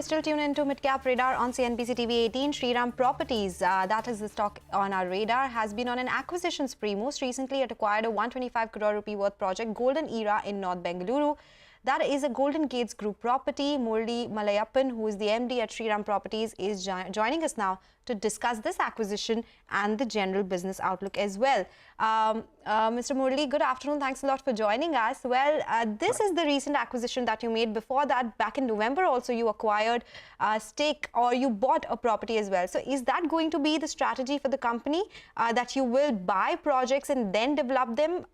Still tuned into Midcap Radar on CNBC TV 18. Shriram Properties, that is the stock on our radar, has been on an acquisition spree. Most recently, it acquired a 125 crore rupee worth project, Golden Era in North Bengaluru. That is a Golden Gates Group property. Murali Malayappan, who is the MD at Shriram Properties, is joining us now to discuss this acquisition and the general business outlook as well. Mr. Murali, good afternoon. Thanks a lot for joining us. Well, this is the recent acquisition that you made. Before that, back in November also, you acquired a stake, or you bought a property as well. So is that going to be the strategy for the company, that you will buy projects and then develop them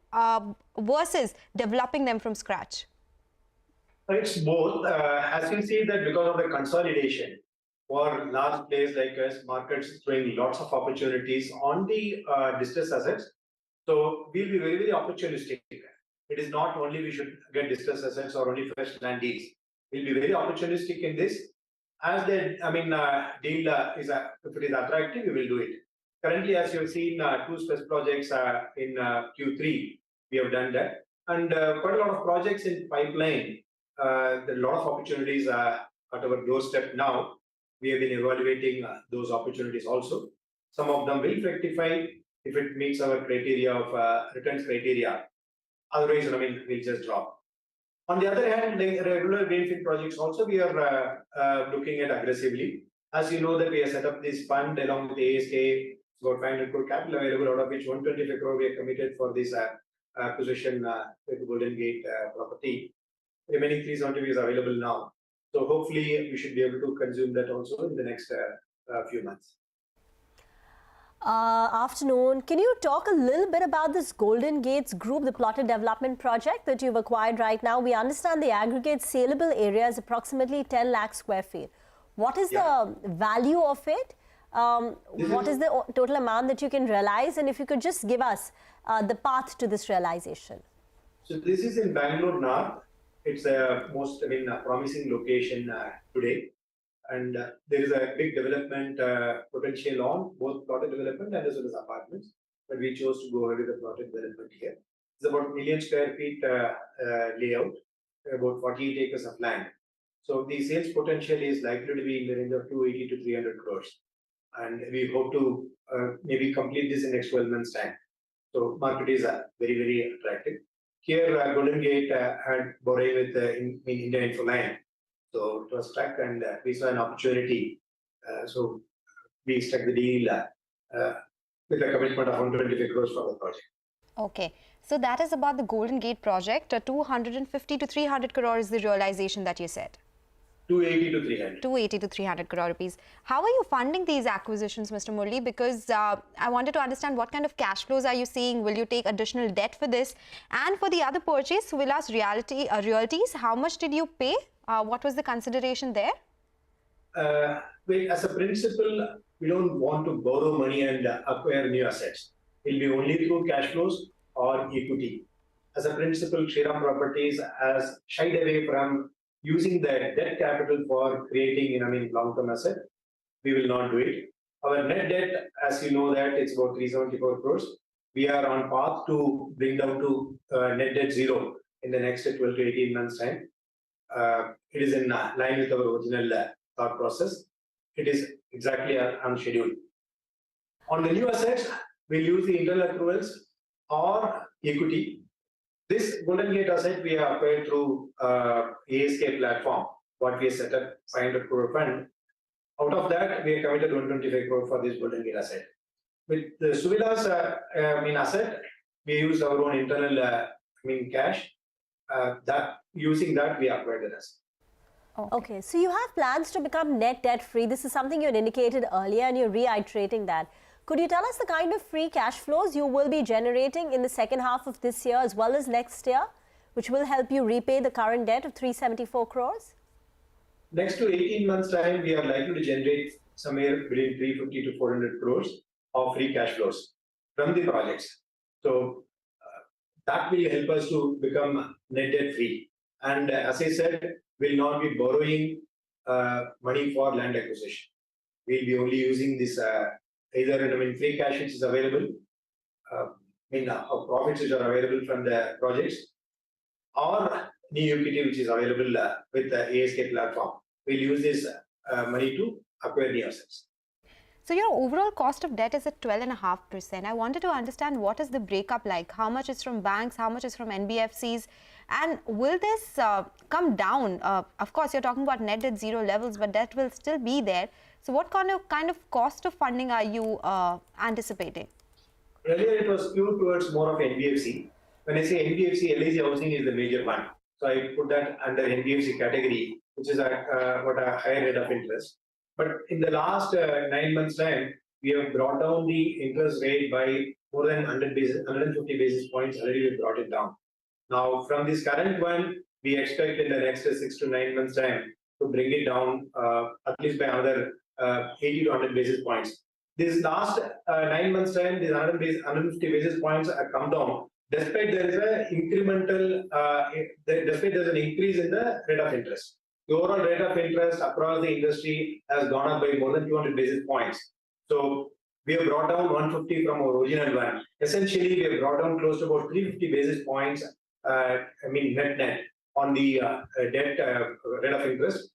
versus developing them from scratch? It's both. As you see that because of the consolidation for large players like us, markets throwing lots of opportunities on the distressed assets. So we'll be very, very opportunistic. It is not only we should get distressed assets or only fresh land deals. We'll be very opportunistic in this. As the deal is if it is attractive, we will do it. Currently, as you've seen, two stress projects in Q3, we have done that, and quite a lot of projects in pipeline. There are a lot of opportunities at our doorstep now. We have been evaluating those opportunities also. Some of them will fructify if it meets our criteria of returns criteria. Otherwise, we'll just drop. On the other hand, the regular greenfield projects also we are looking at aggressively. As you know that we have set up this fund along with the ASK, it's about 500 crore capital available, out of which 125 crore we are committed for this acquisition with Golden Gate property. Remaining 370 is available now. So hopefully we should be able to consume that also in the next few months. Afternoon. Can you talk a little bit about this Golden Gates Group, the plotted development project that you've acquired right now? We understand the aggregate saleable area is approximately 10 lakh square feet. What is the value of it? What is the total amount that you can realize? And if you could just give us the path to this realization. So this is in Bangalore North. It's a most promising location today, and there is a big development potential on both plotted development and as well as apartments. But we chose to go ahead with the plotted development here. It's about 1 million square feet layout, about 48 acres of land. So the sales potential is likely to be in the range of 280 to 300 crores, and we hope to maybe complete this in next 12 months' time. So market is very, very attractive. Here, Golden Gate had borrowed with Indian Infoline, so it was struck, and we saw an opportunity. So we struck the deal with a commitment of 125 crores for the project. Okay, so that is about the Golden Gate project. 250 to 300 crore is the realization that you said. 280 to 300. 280 to 300 crore rupees. How are you funding these acquisitions, Mr. Murali? Because I wanted to understand what kind of cash flows are you seeing? Will you take additional debt for this? And for the other purchase, Villas Realties, how much did you pay? What was the consideration there? Well, as a principle, we don't want to borrow money and acquire new assets. It will be only through cash flows or equity. As a principle, Shriram Properties has shied away from using the debt capital for creating long-term asset. We will not do it. Our net debt, as you know, that it's about 374 crores. We are on path to bring down to net debt zero in the next 12 to 18 months time. It is in line with our original thought process. It is exactly on schedule. On the new assets, we'll use the internal accruals or equity. This Golden Gate asset we have acquired through ASK platform, what we have set up 500 crore fund. Out of that, we have committed 125 crore for this Golden Gate asset. With the Suvilas asset, we use our own internal cash. Using that we acquired the asset. Okay, so you have plans to become net debt free. This is something you had indicated earlier, and you're reiterating that. Could you tell us the kind of free cash flows you will be generating in the second half of this year as well as next year, which will help you repay the current debt of 374 crores? Next to 18 months time, we are likely to generate somewhere between 350 to 400 crores of free cash flows from the projects. So that will help us to become net debt free. And as I said, we'll not be borrowing money for land acquisition. We'll be only using this either free cash which is available, profits which are available from the projects, or new equity which is available with the ASK platform. we'll use this money to acquire the assets. So your overall cost of debt is at 12.5%. I wanted to understand what is the breakup like? How much is from banks? How much is from NBFCs? And will this come down? Of course, you're talking about net debt zero levels, but debt will still be there. So what kind of cost of funding are you anticipating? Earlier, it was skewed towards more of NBFC. When I say NBFC, LIC housing is the major one. So I put that under NBFC category, which is at what a higher rate of interest. But in the last 9 months' time, we have brought down the interest rate by more than 150 basis points. Already we brought it down. Now, from this current one, we expect in the next 6 to 9 months' time to bring it down at least by another 80 to 100 basis points. This last 9 months' time, these 150 basis points have come down, despite there is an incremental, despite there's an increase in the rate of interest. The overall rate of interest across the industry has gone up by more than 200 basis points. So we have brought down 150 from our original one. Essentially, we have brought down close to about 350 basis points, net on the debt rate of interest.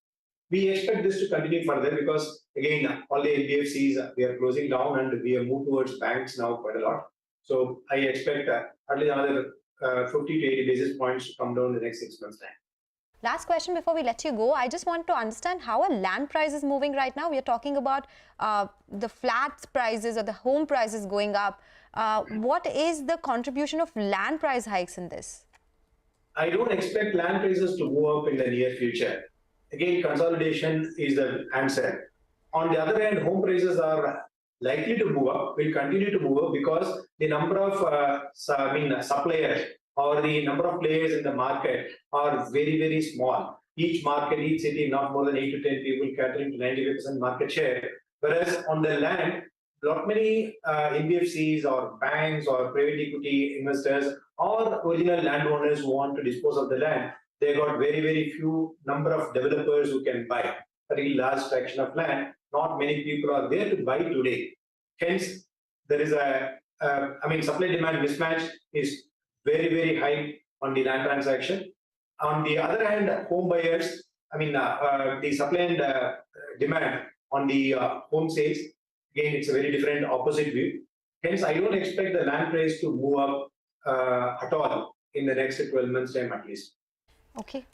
We expect this to continue further because, again, all the NBFCs, we are closing down and we have moved towards banks now quite a lot. So I expect at least another 50 to 80 basis points to come down in the next 6 months' time. Last question before we let you go. I just want to understand how are land prices moving right now. We are talking about the flats prices or the home prices going up. What is the contribution of land price hikes in this? I don't expect land prices to move up in the near future. Again, consolidation is the answer. On the other hand, home prices are likely to move up, will continue to move up because the number of suppliers or the number of players in the market are very, very small. Each market, each city, not more than 8 to 10 people catering to 95% market share. Whereas on the land, not many NBFCs or banks or private equity investors or original landowners who want to dispose of the land, they got very, very few number of developers who can buy a really large fraction of land. Not many people are there to buy today. Hence, there is supply-demand mismatch is very, very high on the land transaction. On the other hand, home buyers, the supply and demand on the home sales, again, it's a very different opposite view. Hence, I don't expect the land price to move up at all in the next 12 months' time at least. Okay,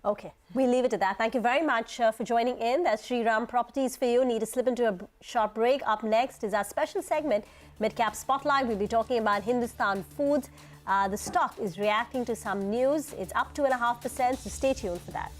we'll leave it at that. Thank you very much for joining in. That's Shriram Properties for you. Need to slip into a short break. Up next is our special segment, Midcap Spotlight. We'll be talking about Hindustan Foods. The stock is reacting to some news. It's up 2.5%, so stay tuned for that.